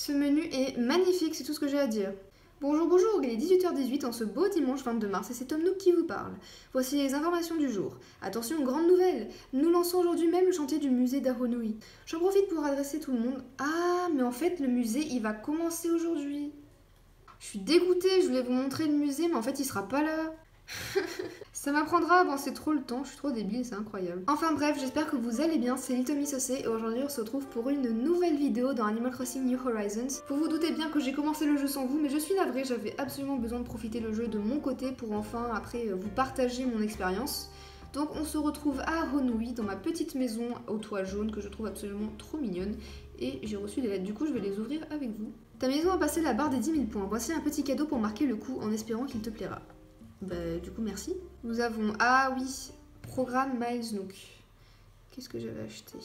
Ce menu est magnifique, c'est tout ce que j'ai à dire. Bonjour, bonjour, il est 18h18 en ce beau dimanche 22 mars et c'est Tom Nook qui vous parle. Voici les informations du jour. Attention, grande nouvelle, nous lançons aujourd'hui même le chantier du musée d'Aronui. J'en profite pour adresser tout le monde. Ah, mais en fait, le musée, il va commencer aujourd'hui. Je suis dégoûtée, je voulais vous montrer le musée, mais en fait, il sera pas là. Ça m'apprendra à avancer trop le temps, je suis trop débile, c'est incroyable. Enfin bref, j'espère que vous allez bien, c'est Little Miss Océ et aujourd'hui on se retrouve pour une nouvelle vidéo dans Animal Crossing New Horizons. Vous vous doutez bien que j'ai commencé le jeu sans vous, mais je suis navrée, j'avais absolument besoin de profiter le jeu de mon côté pour enfin après vous partager mon expérience. Donc on se retrouve à Aronui, dans ma petite maison au toit jaune que je trouve absolument trop mignonne. Et j'ai reçu des lettres, du coup je vais les ouvrir avec vous. Ta maison a passé la barre des 10 000 points, voici un petit cadeau pour marquer le coup en espérant qu'il te plaira. Bah du coup merci. Nous avons, ah oui, programme Miles Nook. Qu'est-ce que j'avais acheté?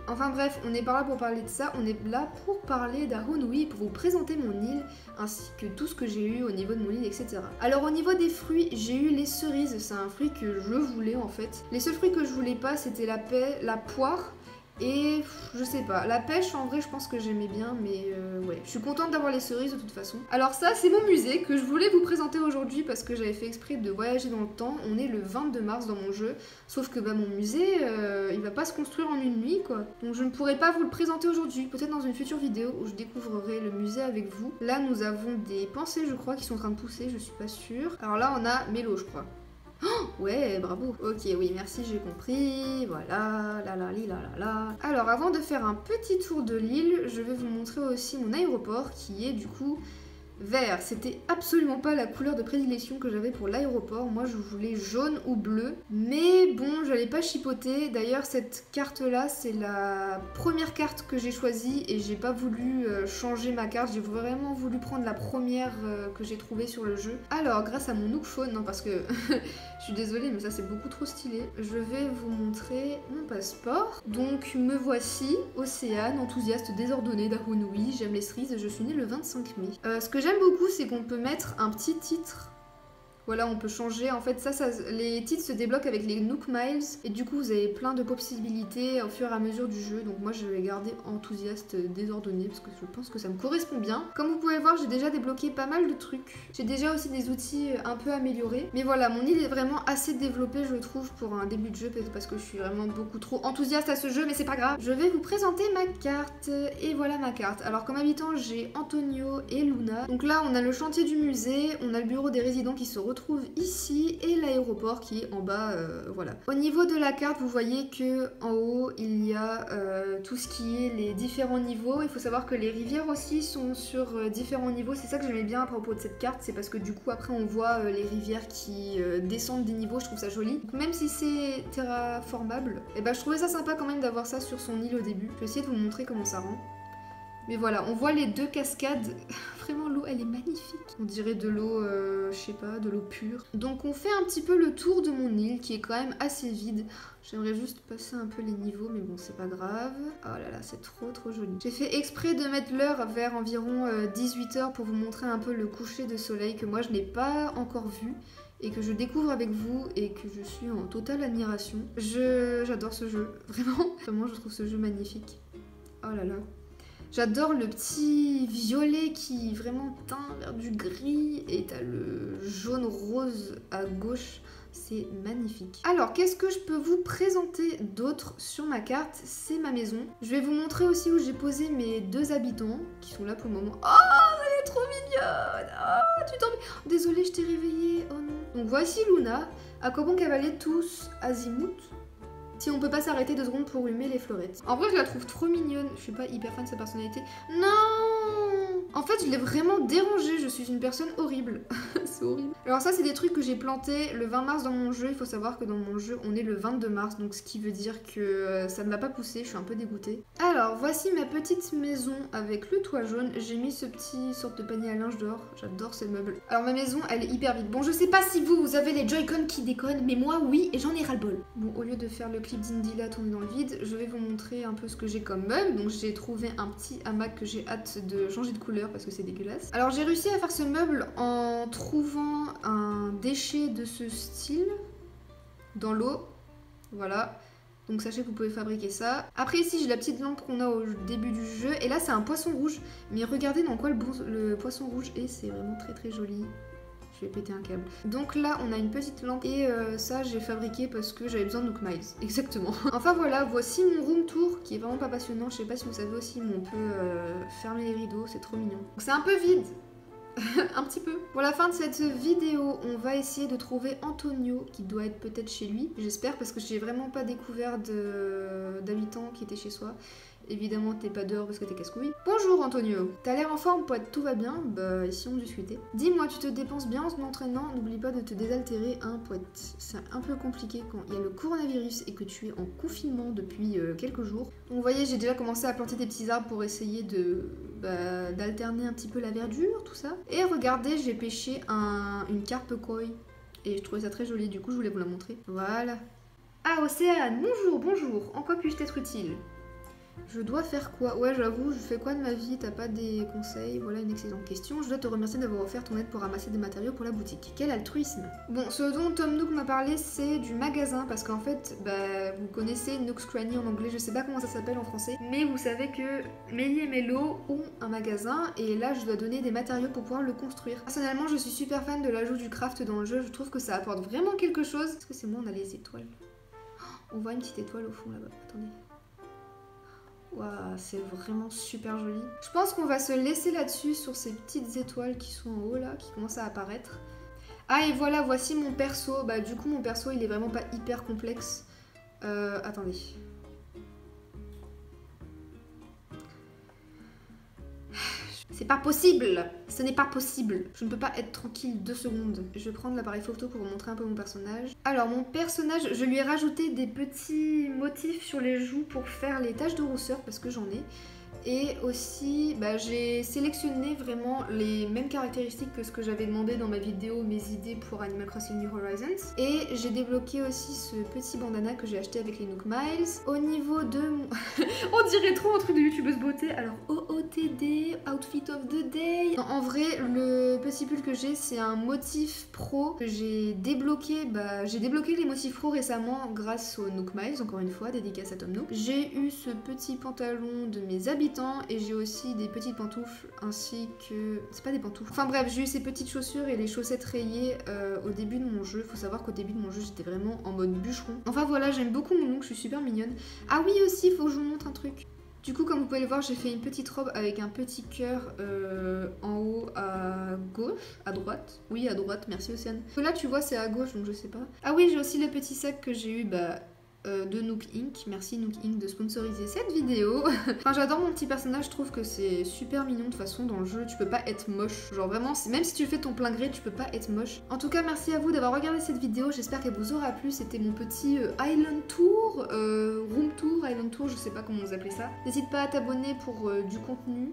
Enfin bref, on n'est pas là pour parler de ça, on est là pour parler d'Aronui, pour vous présenter mon île, ainsi que tout ce que j'ai eu au niveau de mon île, etc. Alors au niveau des fruits, j'ai eu les cerises, c'est un fruit que je voulais en fait. Les seuls fruits que je voulais pas, c'était la poire, et je sais pas, la pêche en vrai je pense que j'aimais bien, mais ouais, je suis contente d'avoir les cerises de toute façon. Alors ça c'est mon musée que je voulais vous présenter aujourd'hui parce que j'avais fait exprès de voyager dans le temps. On est le 22 mars dans mon jeu, sauf que bah, mon musée il va pas se construire en une nuit quoi. Donc je ne pourrai pas vous le présenter aujourd'hui, peut-être dans une future vidéo où je découvrirai le musée avec vous. Là nous avons des pensées je crois qui sont en train de pousser, je suis pas sûre. Alors là on a Mélo je crois. Oh, ouais, bravo. Ok, oui, merci, j'ai compris. Voilà, la. Alors, avant de faire un petit tour de l'île, je vais vous montrer aussi mon aéroport qui est du coup vert. C'était absolument pas la couleur de prédilection que j'avais pour l'aéroport. Moi, je voulais jaune ou bleu. Mais bon, je n'allais pas chipoter. D'ailleurs, cette carte-là, c'est la première carte que j'ai choisie et j'ai pas voulu changer ma carte. J'ai vraiment voulu prendre la première que j'ai trouvée sur le jeu. Alors, grâce à mon Nook Phone, non parce que je suis désolée, mais ça c'est beaucoup trop stylé. Je vais vous montrer mon passeport. Donc, me voici, Océane, enthousiaste désordonnée d'Aronui. J'aime les cerises, je suis née le 25 mai. Ce que j'aime beaucoup, c'est qu'on peut mettre un petit titre. Voilà, on peut changer. En fait, les titres se débloquent avec les Nook Miles. Et du coup, vous avez plein de possibilités au fur et à mesure du jeu. Donc moi, je vais garder enthousiaste désordonné parce que je pense que ça me correspond bien. Comme vous pouvez voir, j'ai déjà débloqué pas mal de trucs. J'ai déjà aussi des outils un peu améliorés. Mais voilà, mon île est vraiment assez développée, je trouve, pour un début de jeu. Parce que je suis vraiment beaucoup trop enthousiaste à ce jeu, mais c'est pas grave. Je vais vous présenter ma carte. Et voilà ma carte. Alors, comme habitant, j'ai Antonio et Luna. Donc là, on a le chantier du musée. On a le bureau des résidents qui se trouve ici et l'aéroport qui est en bas, voilà. Au niveau de la carte, vous voyez que en haut il y a tout ce qui est les différents niveaux. Il faut savoir que les rivières aussi sont sur différents niveaux. C'est ça que j'aimais bien à propos de cette carte, c'est parce que du coup après on voit les rivières qui descendent des niveaux. Je trouve ça joli. Donc, même si c'est terraformable, et ben je trouvais ça sympa quand même d'avoir ça sur son île au début. Je vais essayer de vous montrer comment ça rend. Mais voilà, on voit les deux cascades. Vraiment, l'eau, elle est magnifique. On dirait de l'eau, je sais pas, de l'eau pure. Donc on fait un petit peu le tour de mon île, qui est quand même assez vide. J'aimerais juste passer un peu les niveaux, mais bon, c'est pas grave. Oh là là, c'est trop joli. J'ai fait exprès de mettre l'heure vers environ 18h pour vous montrer un peu le coucher de soleil que moi, je n'ai pas encore vu. Et que je découvre avec vous et que je suis en totale admiration. J'adore ce jeu, vraiment. Vraiment, je trouve ce jeu magnifique. Oh là là. J'adore le petit violet qui vraiment teint vers du gris et t'as le jaune rose à gauche. C'est magnifique. Alors, qu'est-ce que je peux vous présenter d'autre sur ma carte? C'est ma maison. Je vais vous montrer aussi où j'ai posé mes deux habitants qui sont là pour le moment. Oh, elle est trop mignonne! Oh, tu t'en... Désolée, je t'ai réveillée. Oh non. Donc voici Luna. À quoi bon cavaler tous azimut? Si on peut pas s'arrêter 2 secondes pour humer les fleurettes. En vrai, je la trouve trop mignonne. Je suis pas hyper fan de sa personnalité. Non! En fait, je l'ai vraiment dérangée. Je suis une personne horrible. C'est horrible. Alors ça, c'est des trucs que j'ai plantés le 20 mars dans mon jeu. Il faut savoir que dans mon jeu, on est le 22 mars. Donc ce qui veut dire que ça ne va pas pousser. Je suis un peu dégoûtée. Alors, voici ma petite maison avec le toit jaune. J'ai mis ce petit sorte de panier à linge dehors. J'adore ces meubles. Alors ma maison, elle est hyper vide. Bon, je sais pas si vous avez les Joy-Con qui déconnent. Mais moi, oui. Et j'en ai ras-le-bol. Bon, au lieu de faire le clip d'Indy là tourné dans le vide, je vais vous montrer un peu ce que j'ai comme meuble. Donc j'ai trouvé un petit hamac que j'ai hâte de changer de couleur parce que c'est dégueulasse. Alors j'ai réussi à faire ce meuble en trouvant un déchet de ce style dans l'eau. Voilà. Donc sachez que vous pouvez fabriquer ça. Après ici j'ai la petite lampe qu'on a au début du jeu. Et là c'est un poisson rouge. Mais regardez dans quoi le poisson rouge est. C'est vraiment très très joli. Je vais péter un câble. Donc là on a une petite lampe. Et ça j'ai fabriqué parce que j'avais besoin de Nook Miles. Exactement. Enfin voilà, voici mon room tour qui est vraiment pas passionnant. Je sais pas si vous savez aussi mais on peut fermer les rideaux. C'est trop mignon. Donc c'est un peu vide. Un petit peu. Pour la fin de cette vidéo, on va essayer de trouver Antonio, qui doit être peut-être chez lui, j'espère, parce que j'ai vraiment pas découvert d'habitants qui étaient chez soi. Évidemment, t'es pas dehors parce que t'es casse-couille. Bonjour Antonio, t'as l'air en forme, poète, tout va bien? Bah, ici on discutait. Dis-moi, tu te dépenses bien en t'entraînant, n'oublie pas de te désaltérer, hein, poète. C'est un peu compliqué quand il y a le coronavirus et que tu es en confinement depuis quelques jours. Donc, vous voyez, j'ai déjà commencé à planter des petits arbres pour essayer d'alterner un petit peu la verdure, tout ça. Et regardez, j'ai pêché une carpe koi. Et je trouvais ça très joli, du coup je voulais vous la montrer. Voilà. Ah, Océane, bonjour, bonjour. En quoi puis-je t'être utile? Je dois faire quoi? Ouais, j'avoue, je fais quoi de ma vie? T'as pas des conseils? Voilà une excellente question. Je dois te remercier d'avoir offert ton aide pour ramasser des matériaux pour la boutique. Quel altruisme! Bon, ce dont Tom Nook m'a parlé, c'est du magasin, parce qu'en fait, vous connaissez Nook's Cranny en anglais, je sais pas comment ça s'appelle en français, mais vous savez que Melly et Mello ont un magasin, et là, je dois donner des matériaux pour pouvoir le construire. Personnellement, je suis super fan de l'ajout du craft dans le jeu, je trouve que ça apporte vraiment quelque chose. Est-ce que c'est moi, on a les étoiles? On voit une petite étoile au fond là-bas, attendez. Waouh, c'est vraiment super joli. Je pense qu'on va se laisser là-dessus sur ces petites étoiles qui sont en haut là, qui commencent à apparaître. Ah et voilà, voici mon perso. Bah du coup mon perso il est vraiment pas hyper complexe. Attendez. C'est pas possible! Ce n'est pas possible! Je ne peux pas être tranquille 2 secondes. Je vais prendre l'appareil photo pour vous montrer un peu mon personnage. Alors mon personnage, je lui ai rajouté des petits motifs sur les joues pour faire les taches de rousseur parce que j'en ai. Et aussi, j'ai sélectionné vraiment les mêmes caractéristiques que ce que j'avais demandé dans ma vidéo, mes idées pour Animal Crossing New Horizons. Et j'ai débloqué aussi ce petit bandana que j'ai acheté avec les Nook Miles. Au niveau de mon... On dirait trop un truc de youtubeuse beauté. Alors, OOTD, Outfit of the Day. Non, en vrai, le petit pull que j'ai, c'est un motif pro que j'ai débloqué. J'ai débloqué les motifs pro récemment grâce aux Nook Miles, encore une fois, dédicace à Tom Nook. J'ai eu ce petit pantalon de mes habitants. Et j'ai aussi des petites pantoufles ainsi que... C'est pas des pantoufles. Enfin bref, j'ai eu ces petites chaussures et les chaussettes rayées au début de mon jeu. Faut savoir qu'au début de mon jeu, j'étais vraiment en mode bûcheron. Enfin voilà, j'aime beaucoup mon look, je suis super mignonne. Ah oui aussi, faut que je vous montre un truc. Du coup, comme vous pouvez le voir, j'ai fait une petite robe avec un petit cœur en haut à gauche, à droite. Oui, à droite, merci Océane. Là, tu vois, c'est à gauche, donc je sais pas. Ah oui, j'ai aussi le petit sac que j'ai eu, de Nook Inc. Merci Nook Inc. de sponsoriser cette vidéo. Enfin j'adore mon petit personnage, je trouve que c'est super mignon de toute façon dans le jeu, tu peux pas être moche. Genre vraiment, même si tu fais ton plein gré, tu peux pas être moche. En tout cas merci à vous d'avoir regardé cette vidéo, j'espère qu'elle vous aura plu. C'était mon petit Island Tour, Room Tour, Island Tour, je sais pas comment vous appelez ça. N'hésite pas à t'abonner pour du contenu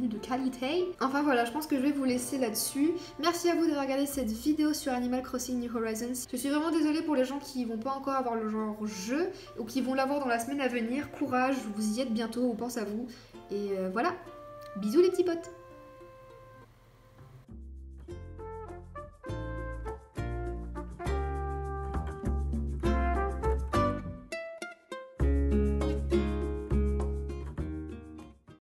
de qualité. Enfin voilà, je pense que je vais vous laisser là-dessus. Merci à vous d'avoir regardé cette vidéo sur Animal Crossing New Horizons. Je suis vraiment désolée pour les gens qui vont pas encore avoir le genre jeu ou qui vont l'avoir dans la semaine à venir. Courage, vous y êtes bientôt, on pense à vous. Et voilà, bisous les petits potes!